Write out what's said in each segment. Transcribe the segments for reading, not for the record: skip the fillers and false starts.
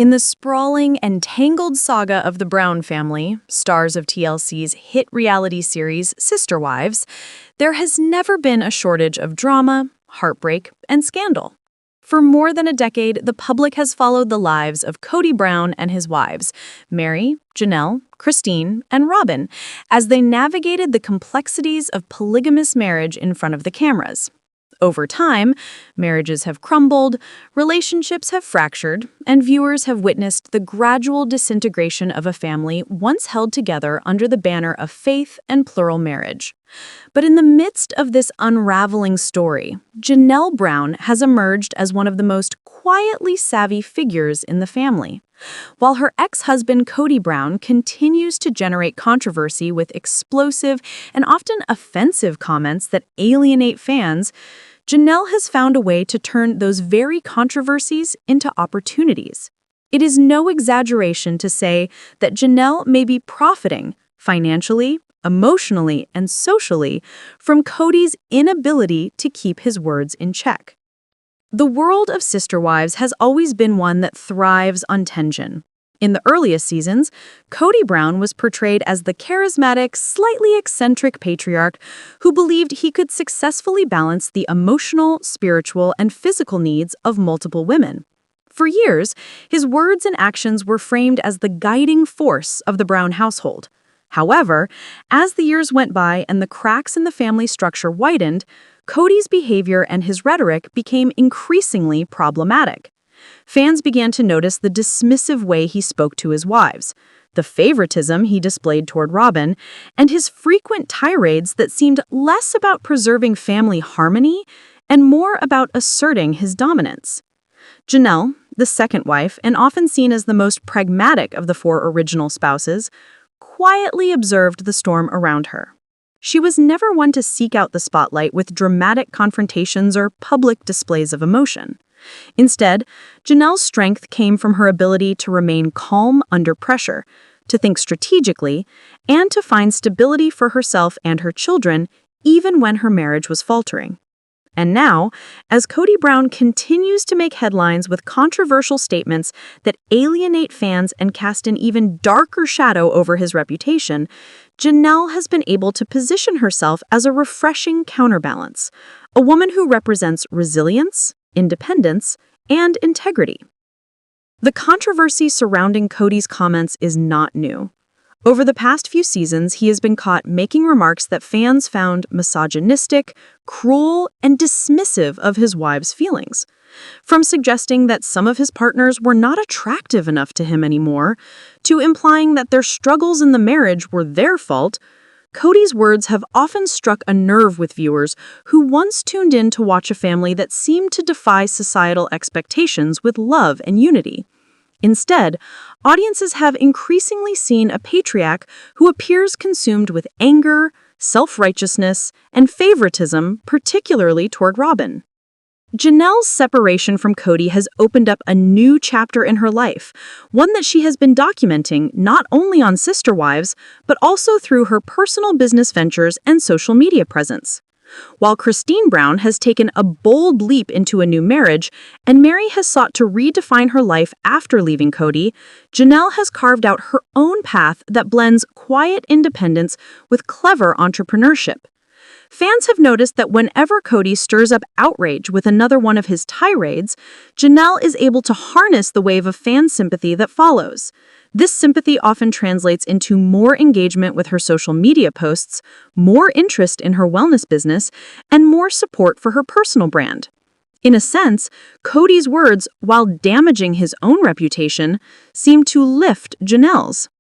In the sprawling and tangled saga of the Brown family, stars of TLC's hit reality series Sister Wives, there has never been a shortage of drama, heartbreak, and scandal. For more than a decade, the public has followed the lives of Kody Brown and his wives, Mary, Janelle, Christine, and Robin, as they navigated the complexities of polygamous marriage in front of the cameras. Over time, marriages have crumbled, relationships have fractured, and viewers have witnessed the gradual disintegration of a family once held together under the banner of faith and plural marriage. But in the midst of this unraveling story, Janelle Brown has emerged as one of the most quietly savvy figures in the family. While her ex-husband Kody Brown continues to generate controversy with explosive and often offensive comments that alienate fans, Janelle has found a way to turn those very controversies into opportunities. It is no exaggeration to say that Janelle may be profiting financially, emotionally, and socially from Kody's inability to keep his words in check. The world of Sister Wives has always been one that thrives on tension. In the earliest seasons, Kody Brown was portrayed as the charismatic, slightly eccentric patriarch who believed he could successfully balance the emotional, spiritual, and physical needs of multiple women. For years, his words and actions were framed as the guiding force of the Brown household. However, as the years went by and the cracks in the family structure widened, Kody's behavior and his rhetoric became increasingly problematic. Fans began to notice the dismissive way he spoke to his wives, the favoritism he displayed toward Robin, and his frequent tirades that seemed less about preserving family harmony and more about asserting his dominance. Janelle, the second wife, and often seen as the most pragmatic of the four original spouses, quietly observed the storm around her. She was never one to seek out the spotlight with dramatic confrontations or public displays of emotion. Instead, Janelle's strength came from her ability to remain calm under pressure, to think strategically, and to find stability for herself and her children, even when her marriage was faltering. And now, as Kody Brown continues to make headlines with controversial statements that alienate fans and cast an even darker shadow over his reputation, Janelle has been able to position herself as a refreshing counterbalance, a woman who represents resilience, independence, and integrity. The controversy surrounding Kody's comments is not new. Over the past few seasons, he has been caught making remarks that fans found misogynistic, cruel, and dismissive of his wife's feelings. From suggesting that some of his partners were not attractive enough to him anymore, to implying that their struggles in the marriage were their fault, Kody's words have often struck a nerve with viewers who once tuned in to watch a family that seemed to defy societal expectations with love and unity. Instead, audiences have increasingly seen a patriarch who appears consumed with anger, self-righteousness, and favoritism, particularly toward Robin. Janelle's separation from Kody has opened up a new chapter in her life, one that she has been documenting not only on Sister Wives, but also through her personal business ventures and social media presence. While Christine Brown has taken a bold leap into a new marriage, and Mary has sought to redefine her life after leaving Kody, Janelle has carved out her own path that blends quiet independence with clever entrepreneurship. Fans have noticed that whenever Kody stirs up outrage with another one of his tirades, Janelle is able to harness the wave of fan sympathy that follows. This sympathy often translates into more engagement with her social media posts, more interest in her wellness business, and more support for her personal brand. In a sense, Kody's words, while damaging his own reputation, seem to lift Janelle's.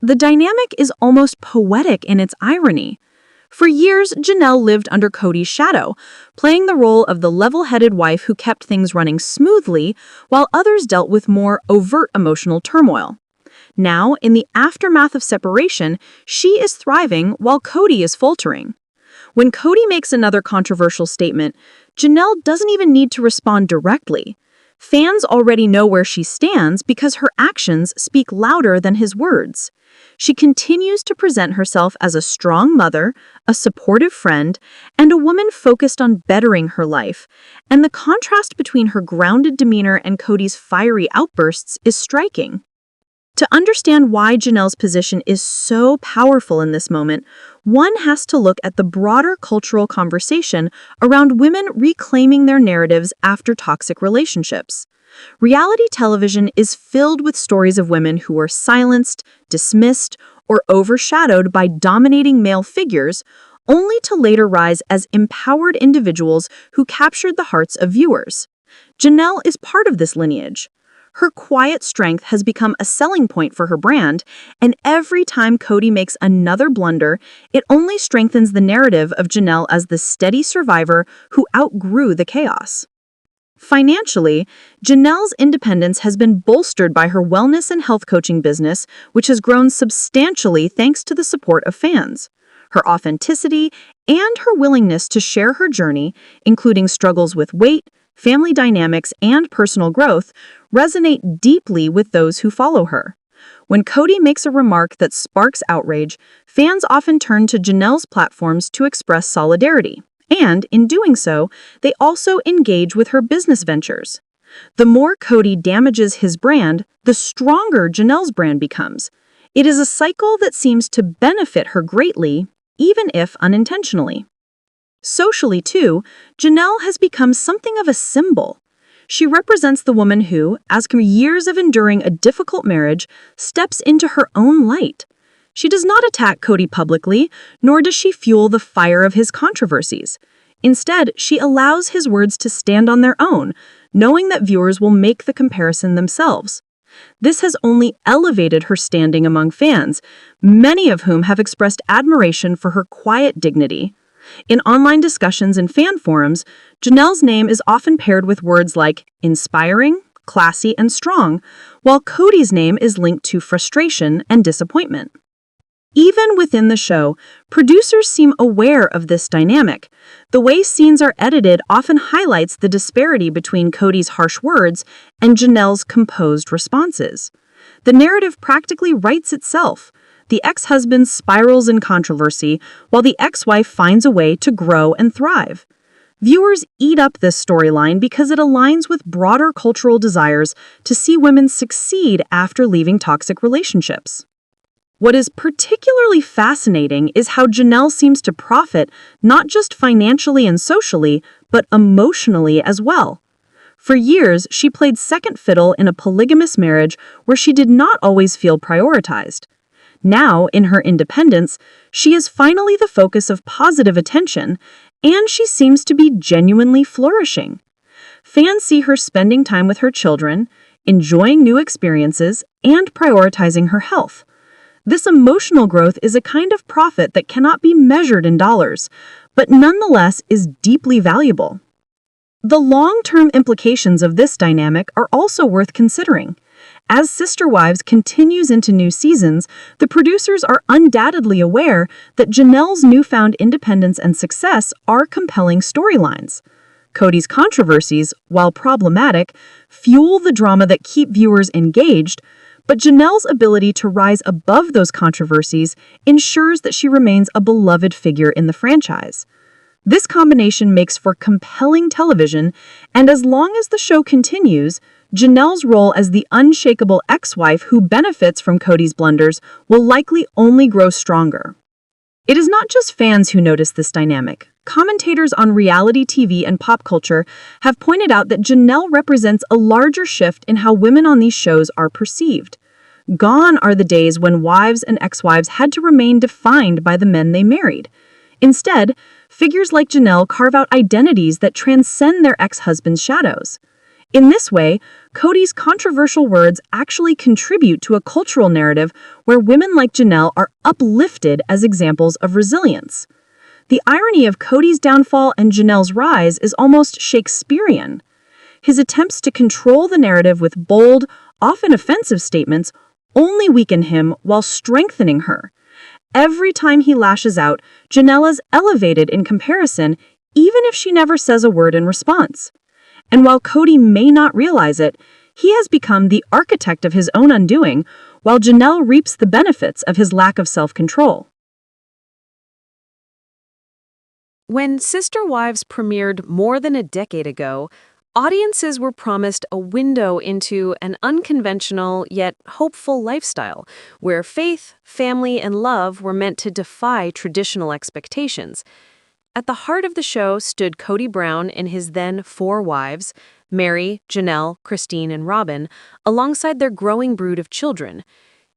The dynamic is almost poetic in its irony. For years, Janelle lived under Kody's shadow, playing the role of the level-headed wife who kept things running smoothly, while others dealt with more overt emotional turmoil. Now, in the aftermath of separation, she is thriving while Kody is faltering. When Kody makes another controversial statement, Janelle doesn't even need to respond directly. Fans already know where she stands because her actions speak louder than his words. She continues to present herself as a strong mother, a supportive friend, and a woman focused on bettering her life. And the contrast between her grounded demeanor and Kody's fiery outbursts is striking. To understand why Janelle's position is so powerful in this moment, one has to look at the broader cultural conversation around women reclaiming their narratives after toxic relationships. Reality television is filled with stories of women who were silenced, dismissed, or overshadowed by dominating male figures, only to later rise as empowered individuals who captured the hearts of viewers. Janelle is part of this lineage. Her quiet strength has become a selling point for her brand, and every time Kody makes another blunder, it only strengthens the narrative of Janelle as the steady survivor who outgrew the chaos. Financially, Janelle's independence has been bolstered by her wellness and health coaching business, which has grown substantially thanks to the support of fans. Her authenticity and her willingness to share her journey, including struggles with weight, family dynamics, and personal growth, resonate deeply with those who follow her. When Kody makes a remark that sparks outrage, fans often turn to Janelle's platforms to express solidarity. And, in doing so, they also engage with her business ventures. The more Kody damages his brand, the stronger Janelle's brand becomes. It is a cycle that seems to benefit her greatly, even if unintentionally. Socially, too, Janelle has become something of a symbol. She represents the woman who, after years of enduring a difficult marriage, steps into her own light. She does not attack Kody publicly, nor does she fuel the fire of his controversies. Instead, she allows his words to stand on their own, knowing that viewers will make the comparison themselves. This has only elevated her standing among fans, many of whom have expressed admiration for her quiet dignity. In online discussions and fan forums, Janelle's name is often paired with words like inspiring, classy, and strong, while Kody's name is linked to frustration and disappointment. Even within the show, producers seem aware of this dynamic. The way scenes are edited often highlights the disparity between Kody's harsh words and Janelle's composed responses. The narrative practically writes itself. The ex-husband spirals in controversy, while the ex-wife finds a way to grow and thrive. Viewers eat up this storyline because it aligns with broader cultural desires to see women succeed after leaving toxic relationships. What is particularly fascinating is how Janelle seems to profit not just financially and socially, but emotionally as well. For years, she played second fiddle in a polygamous marriage where she did not always feel prioritized. Now, in her independence, she is finally the focus of positive attention, and she seems to be genuinely flourishing. Fans see her spending time with her children, enjoying new experiences, and prioritizing her health. This emotional growth is a kind of profit that cannot be measured in dollars, but nonetheless is deeply valuable. The long-term implications of this dynamic are also worth considering. As Sister Wives continues into new seasons, the producers are undoubtedly aware that Janelle's newfound independence and success are compelling storylines. Kody's controversies, while problematic, fuel the drama that keep viewers engaged, but Janelle's ability to rise above those controversies ensures that she remains a beloved figure in the franchise. This combination makes for compelling television, and as long as the show continues, Janelle's role as the unshakable ex-wife who benefits from Kody's blunders will likely only grow stronger. It is not just fans who notice this dynamic. Commentators on reality TV and pop culture have pointed out that Janelle represents a larger shift in how women on these shows are perceived. Gone are the days when wives and ex-wives had to remain defined by the men they married. Instead, figures like Janelle carve out identities that transcend their ex-husband's shadows. In this way, Kody's controversial words actually contribute to a cultural narrative where women like Janelle are uplifted as examples of resilience. The irony of Kody's downfall and Janelle's rise is almost Shakespearean. His attempts to control the narrative with bold, often offensive statements only weaken him while strengthening her. Every time he lashes out, Janelle is elevated in comparison, even if she never says a word in response. And while Kody may not realize it, he has become the architect of his own undoing, while Janelle reaps the benefits of his lack of self-control. When Sister Wives premiered more than a decade ago, audiences were promised a window into an unconventional yet hopeful lifestyle where faith, family, and love were meant to defy traditional expectations. At the heart of the show stood Kody Brown and his then four wives, Mary, Janelle, Christine, and Robin, alongside their growing brood of children.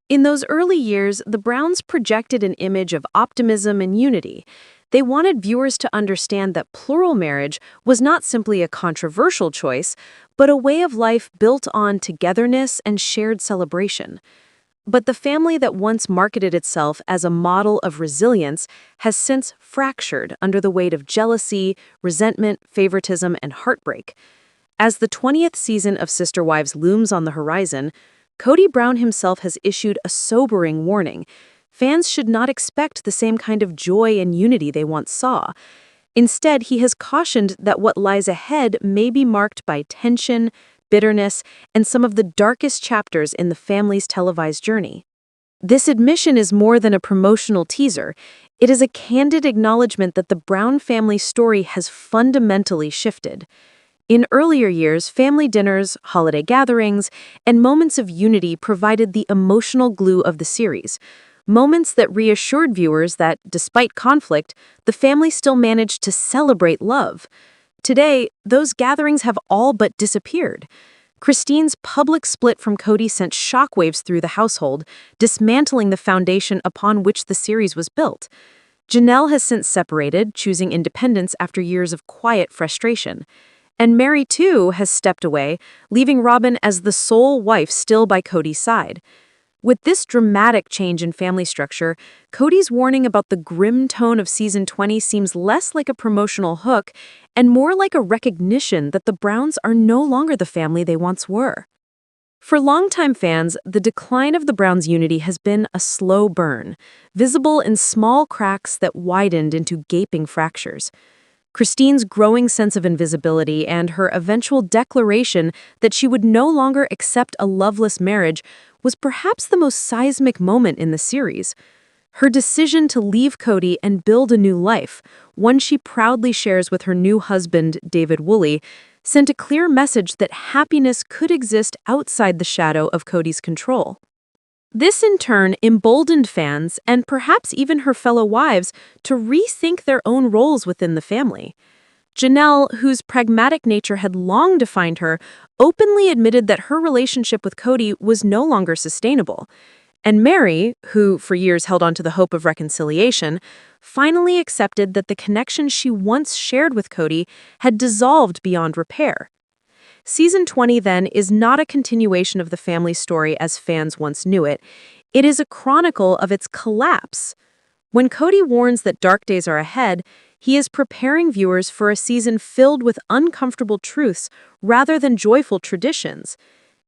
In those early years, the Browns projected an image of optimism and unity. They wanted viewers to understand that plural marriage was not simply a controversial choice, but a way of life built on togetherness and shared celebration. But the family that once marketed itself as a model of resilience has since fractured under the weight of jealousy, resentment, favoritism, and heartbreak. As the 20th season of Sister Wives looms on the horizon, Kody Brown himself has issued a sobering warning. Fans should not expect the same kind of joy and unity they once saw. Instead, he has cautioned that what lies ahead may be marked by tension, bitterness, and some of the darkest chapters in the family's televised journey. This admission is more than a promotional teaser. It is a candid acknowledgement that the Brown family story has fundamentally shifted. In earlier years, family dinners, holiday gatherings, and moments of unity provided the emotional glue of the series. Moments that reassured viewers that, despite conflict, the family still managed to celebrate love. Today, those gatherings have all but disappeared. Christine's public split from Kody sent shockwaves through the household, dismantling the foundation upon which the series was built. Janelle has since separated, choosing independence after years of quiet frustration. And Mary, too, has stepped away, leaving Robin as the sole wife still by Kody's side. With this dramatic change in family structure, Kody's warning about the grim tone of season 20 seems less like a promotional hook and more like a recognition that the Browns are no longer the family they once were. For longtime fans, the decline of the Browns' unity has been a slow burn, visible in small cracks that widened into gaping fractures. Christine's growing sense of invisibility and her eventual declaration that she would no longer accept a loveless marriage was perhaps the most seismic moment in the series. Her decision to leave Kody and build a new life, one she proudly shares with her new husband, David Woolley, sent a clear message that happiness could exist outside the shadow of Kody's control. This in turn emboldened fans, and perhaps even her fellow wives, to rethink their own roles within the family. Janelle, whose pragmatic nature had long defined her, openly admitted that her relationship with Kody was no longer sustainable. And Mary, who for years held on to the hope of reconciliation, finally accepted that the connection she once shared with Kody had dissolved beyond repair. Season 20, then, is not a continuation of the family story as fans once knew it. It is a chronicle of its collapse. When Kody warns that dark days are ahead, he is preparing viewers for a season filled with uncomfortable truths rather than joyful traditions.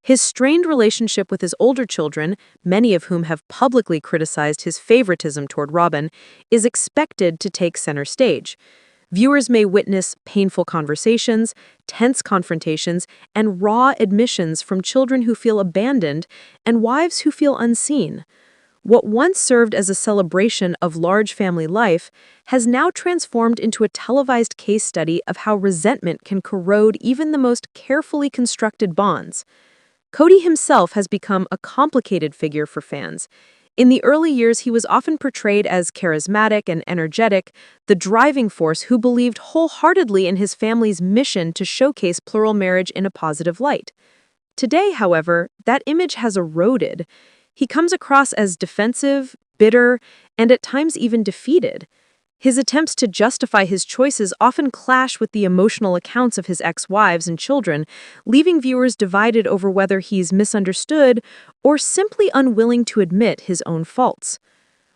His strained relationship with his older children, many of whom have publicly criticized his favoritism toward Robin, is expected to take center stage. Viewers may witness painful conversations, tense confrontations, and raw admissions from children who feel abandoned and wives who feel unseen. What once served as a celebration of large family life has now transformed into a televised case study of how resentment can corrode even the most carefully constructed bonds. Kody himself has become a complicated figure for fans. In the early years, he was often portrayed as charismatic and energetic, the driving force who believed wholeheartedly in his family's mission to showcase plural marriage in a positive light. Today, however, that image has eroded. He comes across as defensive, bitter, and at times even defeated. His attempts to justify his choices often clash with the emotional accounts of his ex-wives and children, leaving viewers divided over whether he's misunderstood or simply unwilling to admit his own faults.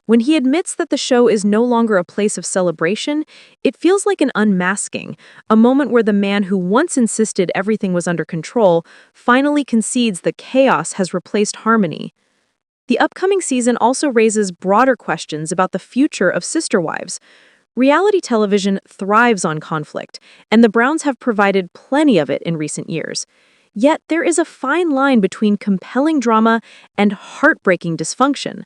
When he admits that the show is no longer a place of celebration, it feels like an unmasking, a moment where the man who once insisted everything was under control finally concedes that chaos has replaced harmony. The upcoming season also raises broader questions about the future of Sister Wives. Reality television thrives on conflict, and the Browns have provided plenty of it in recent years. Yet there is a fine line between compelling drama and heartbreaking dysfunction.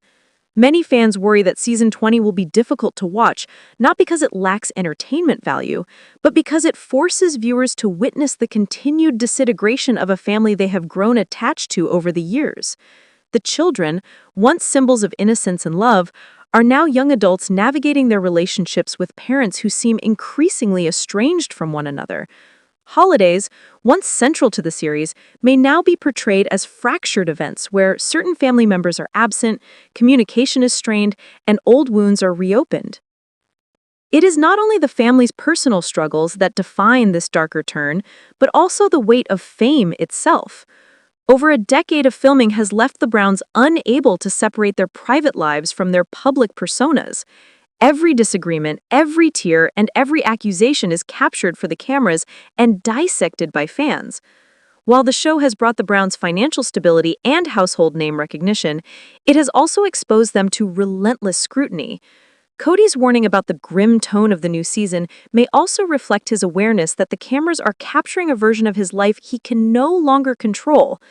Many fans worry that season 20 will be difficult to watch, not because it lacks entertainment value, but because it forces viewers to witness the continued disintegration of a family they have grown attached to over the years. The children, once symbols of innocence and love, are now young adults navigating their relationships with parents who seem increasingly estranged from one another. Holidays, once central to the series, may now be portrayed as fractured events where certain family members are absent, communication is strained, and old wounds are reopened. It is not only the family's personal struggles that define this darker turn, but also the weight of fame itself. Over a decade of filming has left the Browns unable to separate their private lives from their public personas. Every disagreement, every tear, and every accusation is captured for the cameras and dissected by fans. While the show has brought the Browns financial stability and household name recognition, it has also exposed them to relentless scrutiny. Kody's warning about the grim tone of the new season may also reflect his awareness that the cameras are capturing a version of his life he can no longer control.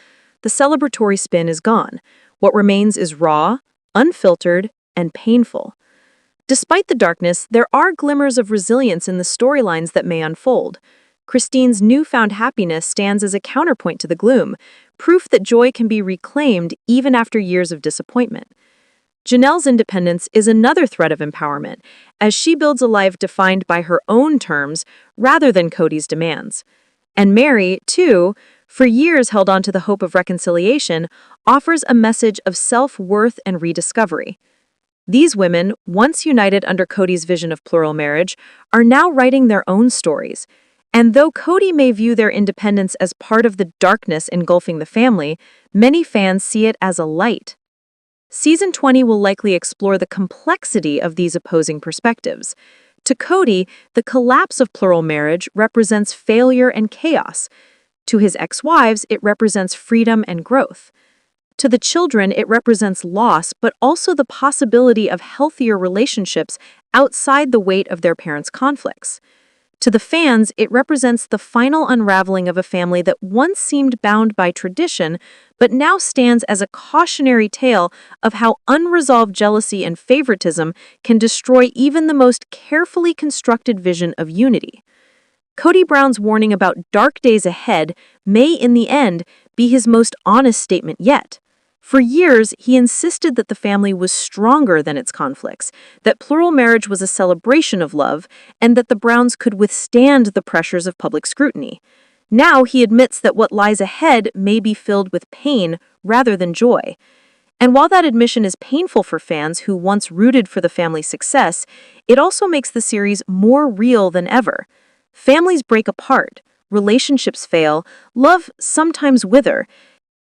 The celebratory spin is gone. What remains is raw, unfiltered, and painful. Despite the darkness, there are glimmers of resilience in the storylines that may unfold. Christine's newfound happiness stands as a counterpoint to the gloom, proof that joy can be reclaimed even after years of disappointment. Janelle's independence is another thread of empowerment, as she builds a life defined by her own terms rather than Kody's demands. And Mary, too, for years held on to the hope of reconciliation, offers a message of self-worth and rediscovery. These women, once united under Kody's vision of plural marriage, are now writing their own stories. And though Kody may view their independence as part of the darkness engulfing the family, many fans see it as a light. Season 20 will likely explore the complexity of these opposing perspectives. To Kody, the collapse of plural marriage represents failure and chaos. To his ex-wives, it represents freedom and growth. To the children, it represents loss, but also the possibility of healthier relationships outside the weight of their parents' conflicts. To the fans, it represents the final unraveling of a family that once seemed bound by tradition, but now stands as a cautionary tale of how unresolved jealousy and favoritism can destroy even the most carefully constructed vision of unity. Kody Brown's warning about dark days ahead may, in the end, be his most honest statement yet. For years, he insisted that the family was stronger than its conflicts, that plural marriage was a celebration of love, and that the Browns could withstand the pressures of public scrutiny. Now he admits that what lies ahead may be filled with pain rather than joy. And while that admission is painful for fans who once rooted for the family's success, it also makes the series more real than ever. Families break apart, relationships fail, love sometimes wither,